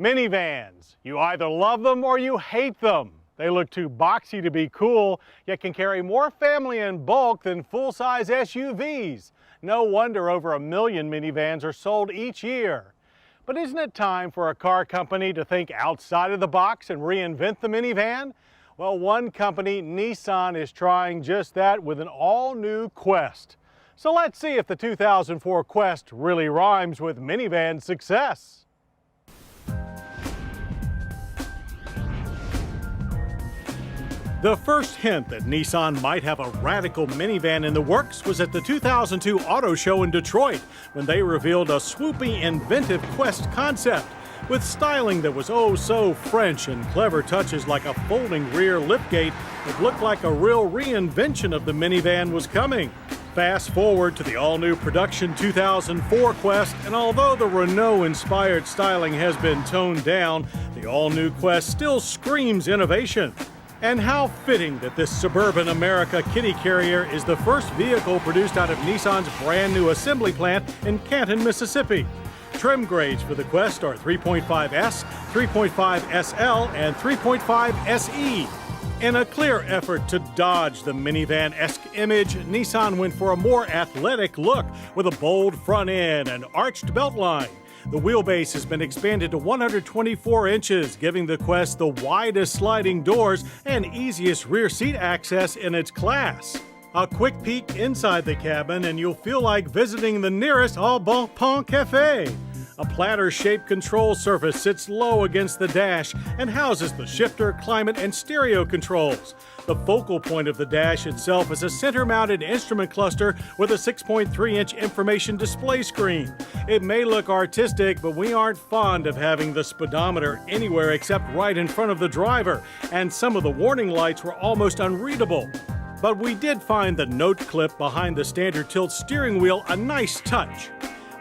Minivans. You either love them or you hate them. They look too boxy to be cool, yet can carry more family in bulk than full-size SUVs. No wonder over 1 million minivans are sold each year. But isn't it time for a car company to think outside of the box and reinvent the minivan? Well, one company, Nissan, is trying just that with an all-new Quest. So let's see if the 2004 Quest really rhymes with minivan success. The first hint that Nissan might have a radical minivan in the works was at the 2002 Auto Show in Detroit, when they revealed a swoopy, inventive Quest concept. With styling that was oh so French and clever touches like a folding rear liftgate, it looked like a real reinvention of the minivan was coming. Fast forward to the all-new production 2004 Quest, and although the Renault-inspired styling has been toned down, the all-new Quest still screams innovation. And how fitting that this suburban America kitty carrier is the first vehicle produced out of Nissan's brand new assembly plant in Canton, Mississippi. Trim grades for the Quest are 3.5S, 3.5 SL, and 3.5 SE. In a clear effort to dodge the minivan-esque image, Nissan went for a more athletic look with a bold front end and arched beltline. The wheelbase has been expanded to 124 inches, giving the Quest the widest sliding doors and easiest rear seat access in its class. A quick peek inside the cabin and you'll feel like visiting the nearest Au Bon Pain Cafe. A platter-shaped control surface sits low against the dash and houses the shifter, climate, and stereo controls. The focal point of the dash itself is a center-mounted instrument cluster with a 6.3-inch information display screen. It may look artistic, but we aren't fond of having the speedometer anywhere except right in front of the driver, and some of the warning lights were almost unreadable. But we did find the note clip behind the standard tilt steering wheel a nice touch.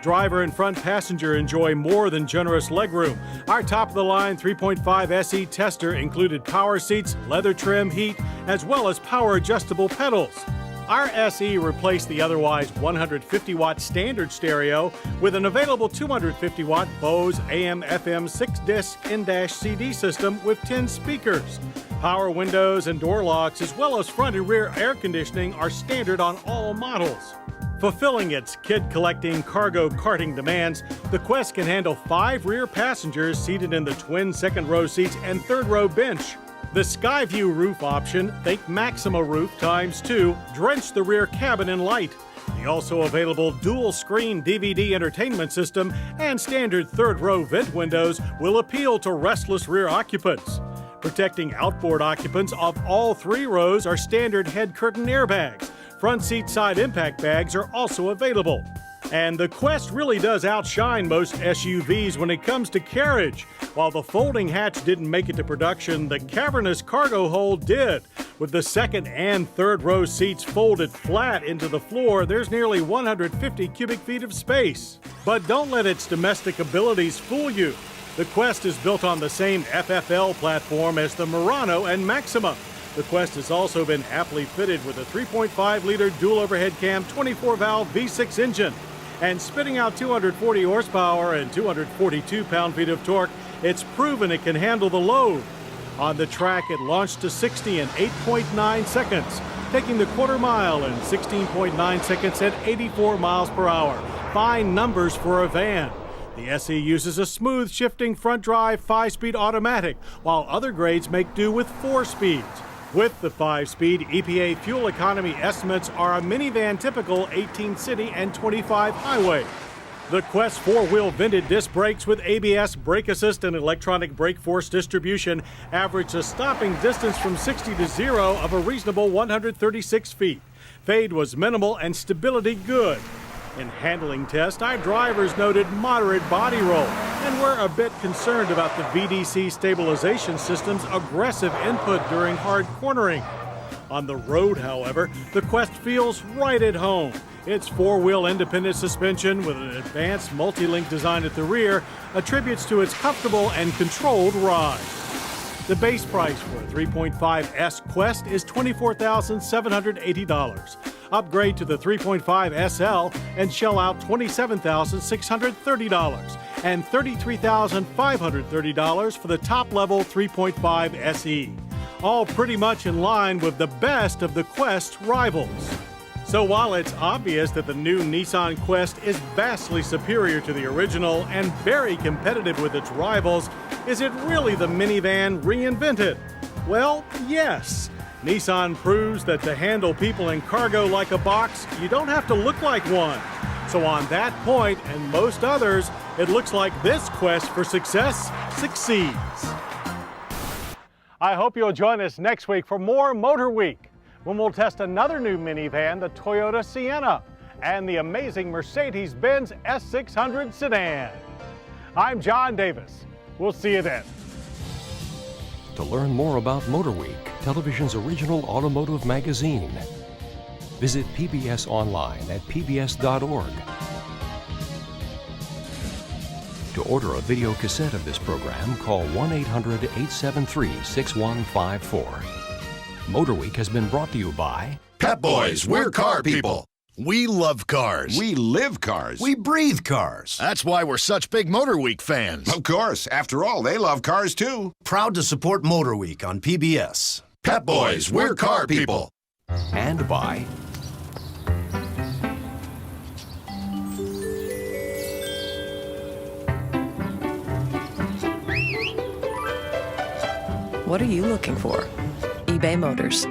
Driver and front passenger enjoy more than generous legroom. Our top-of-the-line 3.5 SE tester included power seats, leather trim, heat, as well as power-adjustable pedals. Our SE replaced the otherwise 150-watt standard stereo with an available 250-watt Bose AM/FM 6-disc in-dash CD system with 10 speakers. Power windows and door locks, as well as front and rear air conditioning, are standard on all models. Fulfilling its kid-collecting cargo carting demands, the Quest can handle 5 rear passengers seated in the twin second-row seats and third-row bench. The Skyview roof option, think Maxima roof ×2, drenched the rear cabin in light. The also available dual-screen DVD entertainment system and standard third-row vent windows will appeal to restless rear occupants. Protecting outboard occupants of all 3 rows are standard head curtain airbags. Front seat side impact bags are also available. And the Quest really does outshine most SUVs when it comes to carriage. While the folding hatch didn't make it to production, the cavernous cargo hold did. With the second and third row seats folded flat into the floor, there's nearly 150 cubic feet of space. But don't let its domestic abilities fool you. The Quest is built on the same FFL platform as the Murano and Maxima. The Quest has also been aptly fitted with a 3.5-liter dual overhead cam 24-valve V6 engine. And spitting out 240 horsepower and 242 pound-feet of torque, it's proven it can handle the load. On the track, it launched to 60 in 8.9 seconds, taking the quarter mile in 16.9 seconds at 84 miles per hour. Fine numbers for a van. The SE uses a smooth shifting front drive 5-speed automatic, while other grades make do with 4 speeds. With the 5-speed, EPA fuel economy estimates are a minivan typical 18 city and 25 highway. The Quest 4-wheel vented disc brakes with ABS, brake assist, and electronic brake force distribution average a stopping distance from 60 to 0 of a reasonable 136 feet. Fade was minimal and stability good. In handling tests, our drivers noted moderate body roll and were a bit concerned about the VDC stabilization system's aggressive input during hard cornering. On the road, however, the Quest feels right at home. Its 4-wheel independent suspension with an advanced multi-link design at the rear attributes to its comfortable and controlled ride. The base price for a 3.5S Quest is $24,780. Upgrade to the 3.5 SL and shell out $27,630. and $33,530 for the top-level 3.5 SE. All pretty much in line with the best of the Quest rivals. So while it's obvious that the new Nissan Quest is vastly superior to the original and very competitive with its rivals, is it really the minivan reinvented? Well, yes. Nissan proves that to handle people and cargo like a box, you don't have to look like one. So on that point, and most others, it looks like this quest for success succeeds. I hope you'll join us next week for more Motorweek, when we'll test another new minivan, the Toyota Sienna, and the amazing Mercedes-Benz S600 sedan. I'm John Davis. We'll see you then. To learn more about Motorweek, television's original automotive magazine, visit PBS online at pbs.org. To order a video cassette of this program, call 1-800-873-6154. Motorweek has been brought to you by Pep Boys, we're car people. We love cars. We live cars. We breathe cars. That's why we're such big Motorweek fans. Of course. After all, they love cars too. Proud to support Motorweek on PBS. Pep Boys, we're car people. And by What are you looking for? eBay Motors.